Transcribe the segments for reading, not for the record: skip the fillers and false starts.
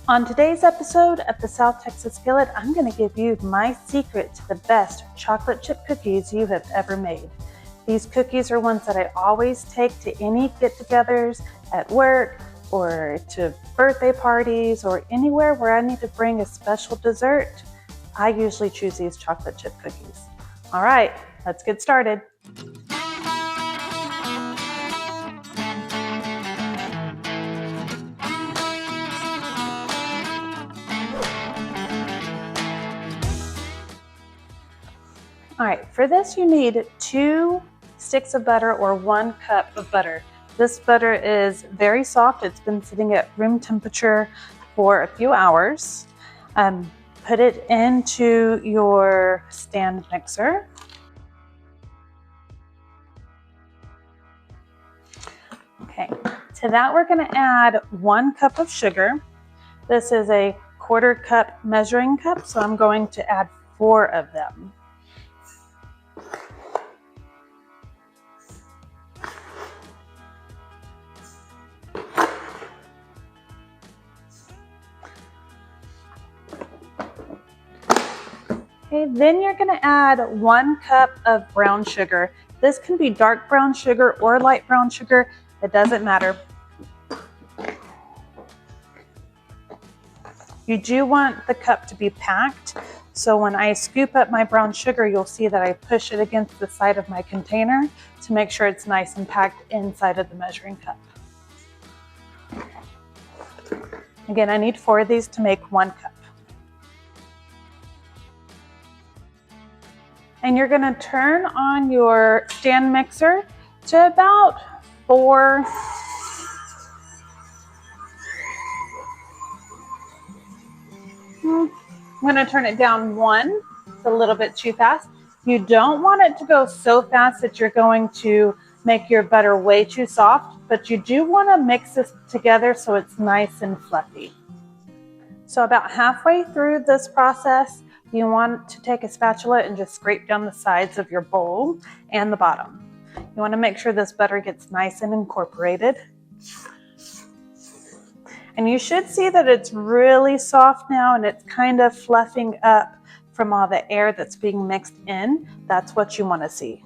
On today's episode of the South Texas Skillet, I'm going to give you my secret to the best chocolate chip cookies you have ever made. These cookies are ones that I always take to any get-togethers at work or to birthday parties or anywhere where I need to bring a special dessert. I usually choose these chocolate chip cookies. All right, let's get started. All right, for this you need 2 sticks of butter or 1 cup of butter. This butter is very soft. It's been sitting at room temperature for a few hours. Put it into your stand mixer. Okay, to that we're going to add 1 cup of sugar. This is a 1/4 cup measuring cup, so I'm going to add 4 of them. Okay, then you're going to add 1 cup of brown sugar. This can be dark brown sugar or light brown sugar. It doesn't matter. You do want the cup to be packed, so when I scoop up my brown sugar, you'll see that I push it against the side of my container to make sure it's nice and packed inside of the measuring cup. Again, I need 4 of these to make 1 cup. And you're going to turn on your stand mixer to about 4. I'm going to turn it down 1. It's a little bit too fast. You don't want it to go so fast that you're going to make your butter way too soft, but you do want to mix this together so it's nice and fluffy. So about halfway through this process, you want to take a spatula and just scrape down the sides of your bowl and the bottom. You want to make sure this butter gets nice and incorporated. And you should see that it's really soft now and it's kind of fluffing up from all the air that's being mixed in. That's what you want to see.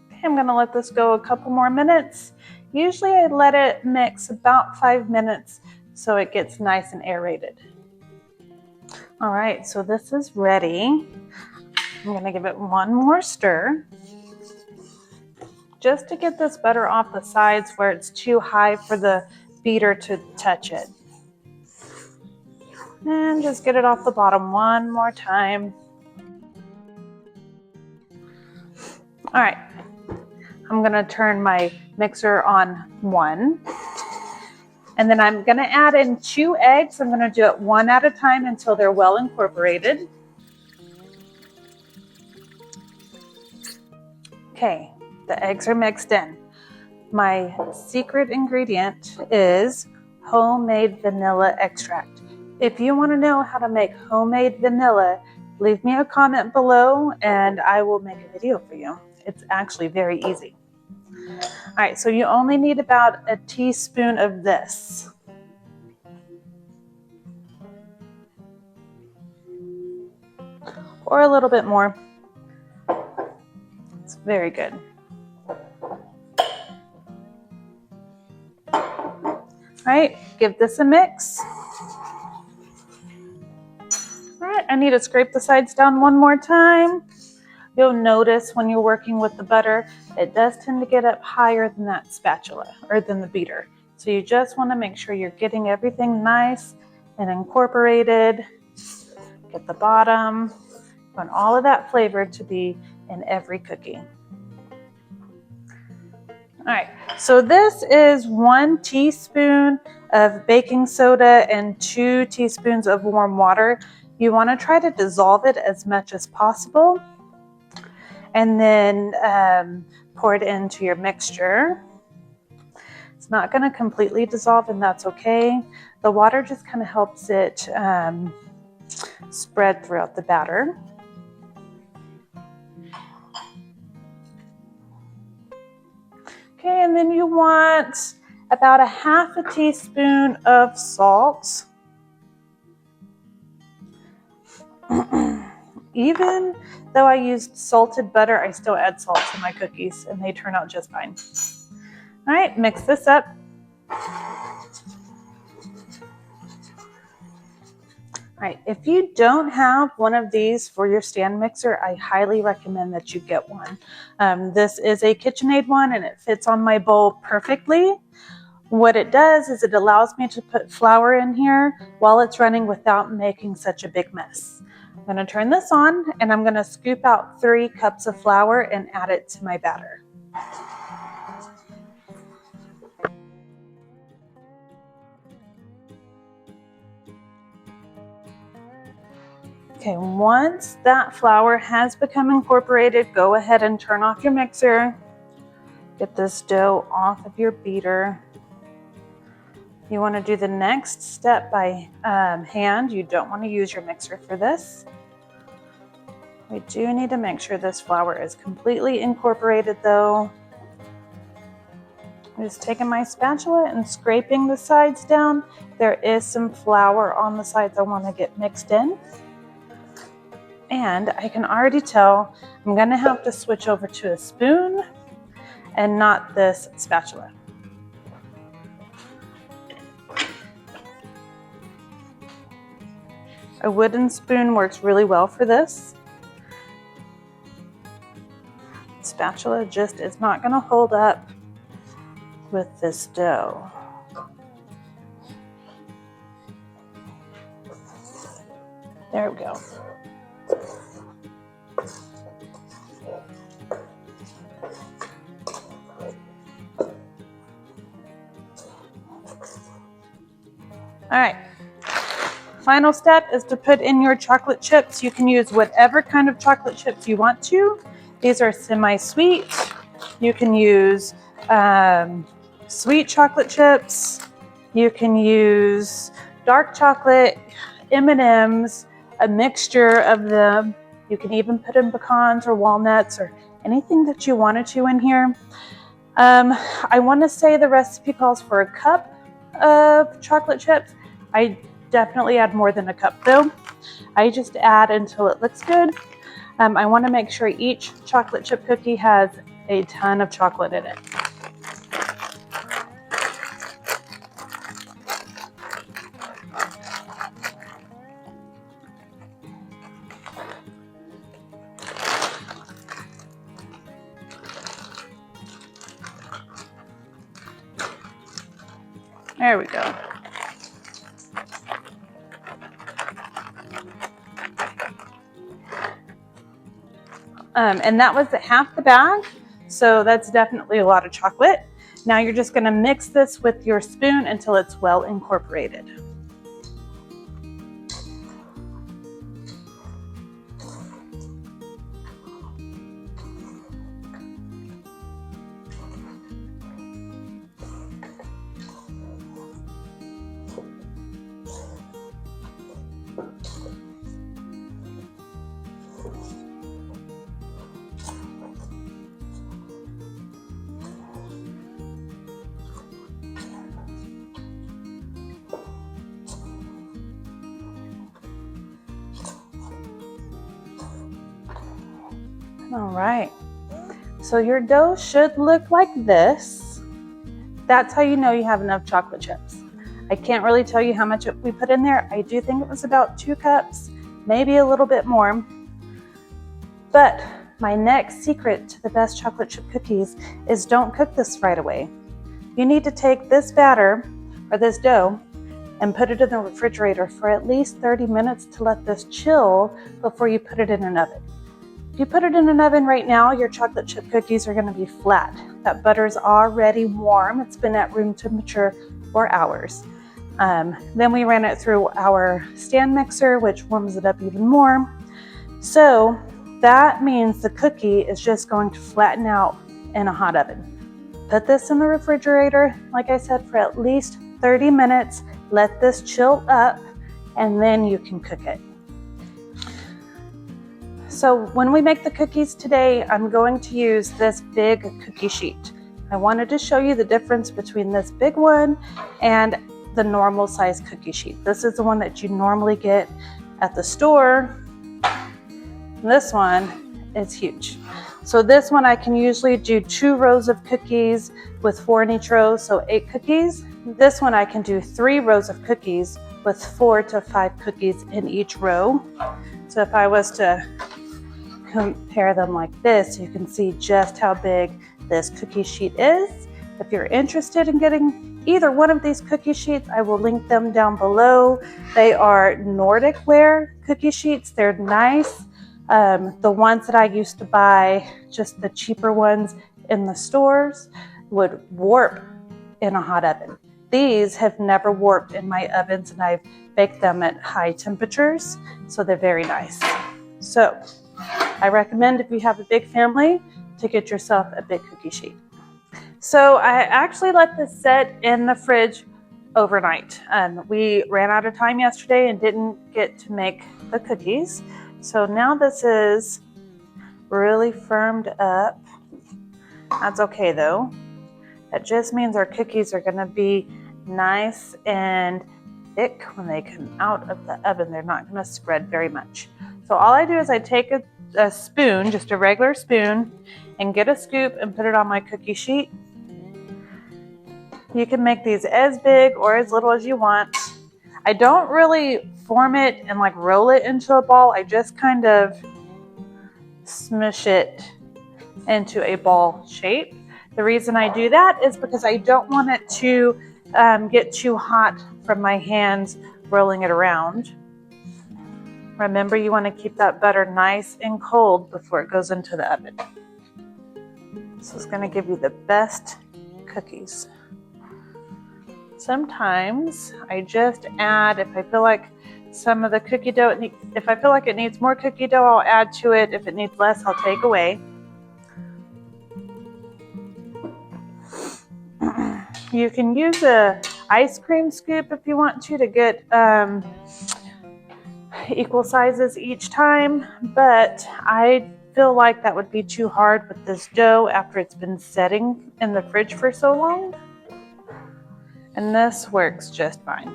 Okay, I'm going to let this go a couple more minutes. Usually I let it mix about 5 minutes so it gets nice and aerated. All right, so this is ready. I'm going to give it 1 more stir, just to get this butter off the sides where it's too high for the beater to touch it. And just get it off the bottom 1 more time. All right, I'm going to turn my mixer on 1. And then I'm going to add in 2 eggs. I'm going to do it 1 at a time until they're well incorporated. Okay, the eggs are mixed in. My secret ingredient is homemade vanilla extract. If you want to know how to make homemade vanilla, leave me a comment below and I will make a video for you. It's actually very easy. All right, so you only need about a teaspoon of this. Or a little bit more. It's very good. All right, give this a mix. All right, I need to scrape the sides down 1 more time. You'll notice when you're working with the butter, it does tend to get up higher than that spatula or than the beater. So you just want to make sure you're getting everything nice and incorporated. Get the bottom. You want all of that flavor to be in every cookie. All right, so this is 1 teaspoon of baking soda and 2 teaspoons of warm water. You want to try to dissolve it as much as possible. And then pour it into your mixture. It's not going to completely dissolve, and that's okay. The water just kind of helps it spread throughout the batter. Okay, and then you want about a half a teaspoon of salt. Even though I used salted butter, I still add salt to my cookies and they turn out just fine. All right, mix this up. All right, if you don't have one of these for your stand mixer, I highly recommend that you get one. This is a KitchenAid one and it fits on my bowl perfectly. What it does is it allows me to put flour in here while it's running without making such a big mess. I'm going to turn this on and I'm going to scoop out 3 cups of flour and add it to my batter. Okay, once that flour has become incorporated, go ahead and turn off your mixer. Get this dough off of your beater. You want to do the next step by hand. You don't want to use your mixer for this. We do need to make sure this flour is completely incorporated though. I'm just taking my spatula and scraping the sides down. There is some flour on the sides I want to get mixed in. And I can already tell I'm going to have to switch over to a spoon and not this spatula. A wooden spoon works really well for this. Spatula just is not going to hold up with this dough. There we go. All right. Final step is to put in your chocolate chips. You can use whatever kind of chocolate chips you want to. These are semi-sweet. You can use sweet chocolate chips. You can use dark chocolate, M&Ms, a mixture of them. You can even put in pecans or walnuts or anything that you wanted to in here. I want to say the recipe calls for a cup of chocolate chips. I definitely add more than a cup though. I just add until it looks good. I want to make sure each chocolate chip cookie has a ton of chocolate in it. There we go. And that was half the bag, so that's definitely a lot of chocolate. Now you're just going to mix this with your spoon until it's well incorporated. All right, so your dough should look like this. That's how you know you have enough chocolate chips. I can't really tell you how much we put in there. I do think it was about 2 cups, maybe a little bit more. But my next secret to the best chocolate chip cookies is don't cook this right away. You need to take this batter or this dough and put it in the refrigerator for at least 30 minutes to let this chill before you put it in an oven. If you put it in an oven right now, your chocolate chip cookies are going to be flat. That butter's already warm. It's been at room temperature for hours. Then we ran it through our stand mixer, which warms it up even more. So that means the cookie is just going to flatten out in a hot oven. Put this in the refrigerator, like I said, for at least 30 minutes. Let this chill up, and then you can cook it. So when we make the cookies today, I'm going to use this big cookie sheet. I wanted to show you the difference between this big one and the normal size cookie sheet. This is the one that you normally get at the store. This one is huge. So this one I can usually do 2 rows of cookies with 4 in each row, so 8 cookies. This one I can do 3 rows of cookies with 4 to 5 cookies in each row. So if I was to compare them like this, you can see just how big this cookie sheet is. If you're interested in getting either one of these cookie sheets, I will link them down below. They are Nordic wear cookie sheets. They're nice. The ones that I used to buy, just the cheaper ones in the stores, would warp in a hot oven. These have never warped in my ovens, and I've baked them at high temperatures, so they're very nice. So I recommend, if you have a big family, to get yourself a big cookie sheet. So I actually let this set in the fridge overnight. We ran out of time yesterday and didn't get to make the cookies. So now this is really firmed up. That's okay though. That just means our cookies are going to be nice and thick when they come out of the oven. They're not going to spread very much. So all I do is I take a spoon, just a regular spoon, and get a scoop and put it on my cookie sheet. You can make these as big or as little as you want. I don't really form it and like roll it into a ball. I just kind of smush it into a ball shape. The reason I do that is because I don't want it to get too hot from my hands rolling it around. Remember, you want to keep that butter nice and cold before it goes into the oven. This is going to give you the best cookies. Sometimes I just add, if I feel like some of the cookie dough, if I feel like it needs more cookie dough, I'll add to it. If it needs less, I'll take away. You can use a ice cream scoop if you want to get equal sizes each time, but I feel like that would be too hard with this dough after it's been setting in the fridge for so long. And this works just fine.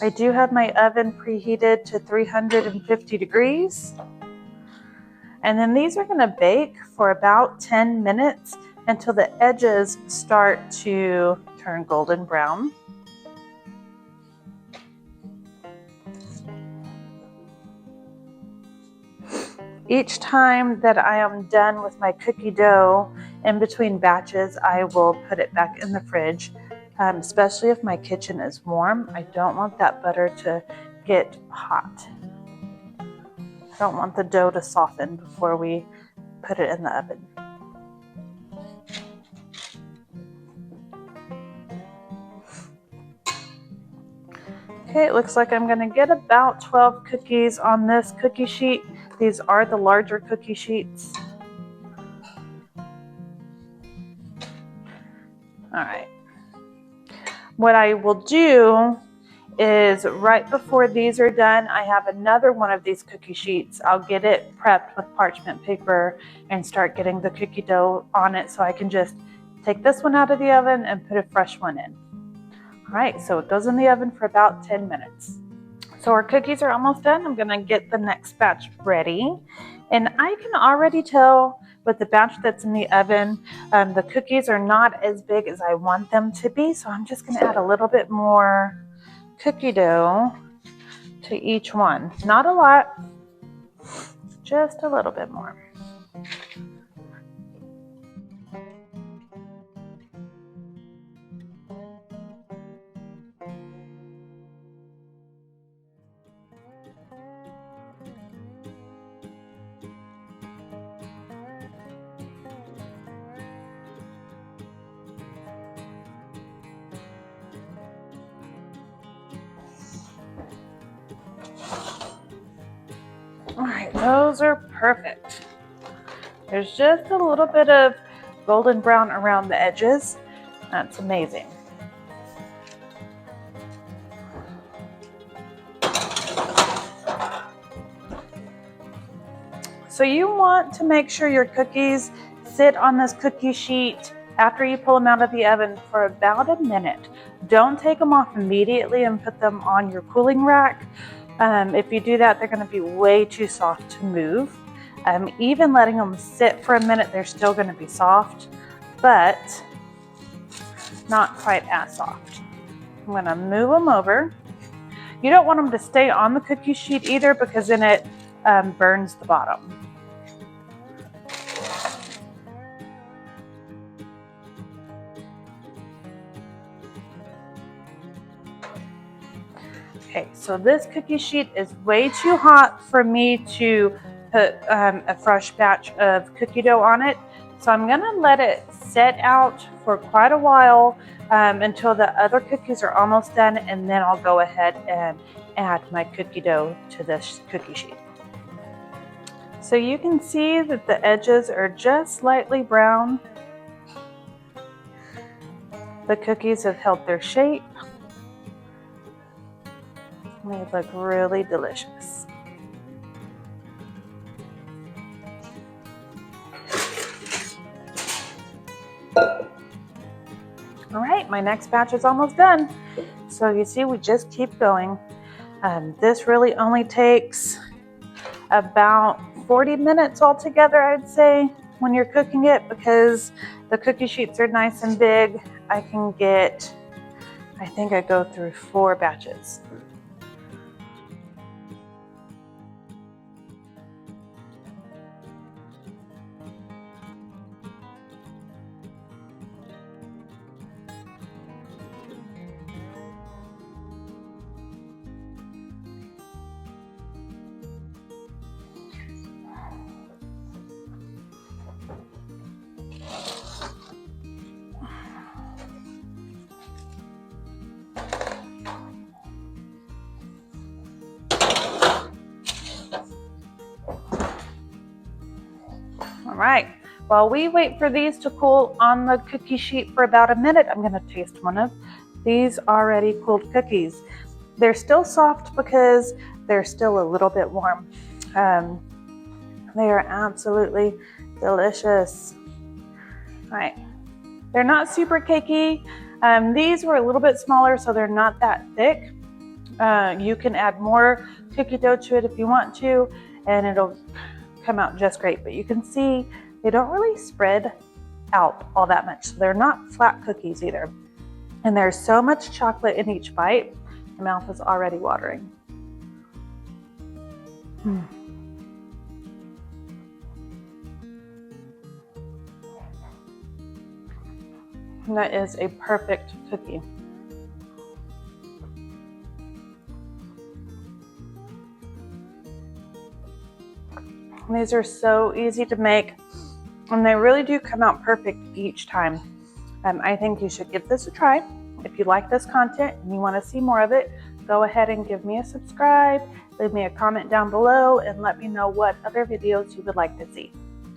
I do have my oven preheated to 350 degrees. And then these are going to bake for about 10 minutes until the edges start to turn golden brown. Each time that I am done with my cookie dough, in between batches, I will put it back in the fridge, especially if my kitchen is warm. I don't want that butter to get hot. I don't want the dough to soften before we put it in the oven. Okay, it looks like I'm going to get about 12 cookies on this cookie sheet. These are the larger cookie sheets. All right. What I will do is right before these are done, I have another one of these cookie sheets. I'll get it prepped with parchment paper and start getting the cookie dough on it so I can just take this one out of the oven and put a fresh one in. All right, so it goes in the oven for about 10 minutes. So our cookies are almost done. I'm gonna get the next batch ready. And I can already tell with the batch that's in the oven, the cookies are not as big as I want them to be. So I'm just gonna add a little bit more cookie dough to each one. Not a lot, just a little bit more. All right, those are perfect. There's just a little bit of golden brown around the edges. That's amazing. So you want to make sure your cookies sit on this cookie sheet after you pull them out of the oven for about a minute. Don't take them off immediately and put them on your cooling rack. If you do that, they're going to be way too soft to move. Even letting them sit for a minute, they're still going to be soft, but not quite as soft. I'm going to move them over. You don't want them to stay on the cookie sheet either, because then it burns the bottom. Okay, so this cookie sheet is way too hot for me to put a fresh batch of cookie dough on it. So I'm gonna let it set out for quite a while until the other cookies are almost done, and then I'll go ahead and add my cookie dough to this cookie sheet. So you can see that the edges are just slightly brown. The cookies have held their shape. They look really delicious. All right, my next batch is almost done. So you see, we just keep going. This really only takes about 40 minutes altogether, I'd say, when you're cooking it, because the cookie sheets are nice and big. I think I go through 4 batches. All right, while we wait for these to cool on the cookie sheet for about a minute, I'm gonna taste one of these already cooled cookies. They're still soft because they're still a little bit warm. They are absolutely delicious. All right, they're not super cakey. These were a little bit smaller, so they're not that thick. You can add more cookie dough to it if you want to, and it'll come out just great. But you can see they don't really spread out all that much. So they're not flat cookies either. And there's so much chocolate in each bite, my mouth is already watering. And that is a perfect cookie. These are so easy to make, and they really do come out perfect each time. I think you should give this a try. If you like this content and you want to see more of it, go ahead and give me a subscribe, leave me a comment down below, and let me know what other videos you would like to see.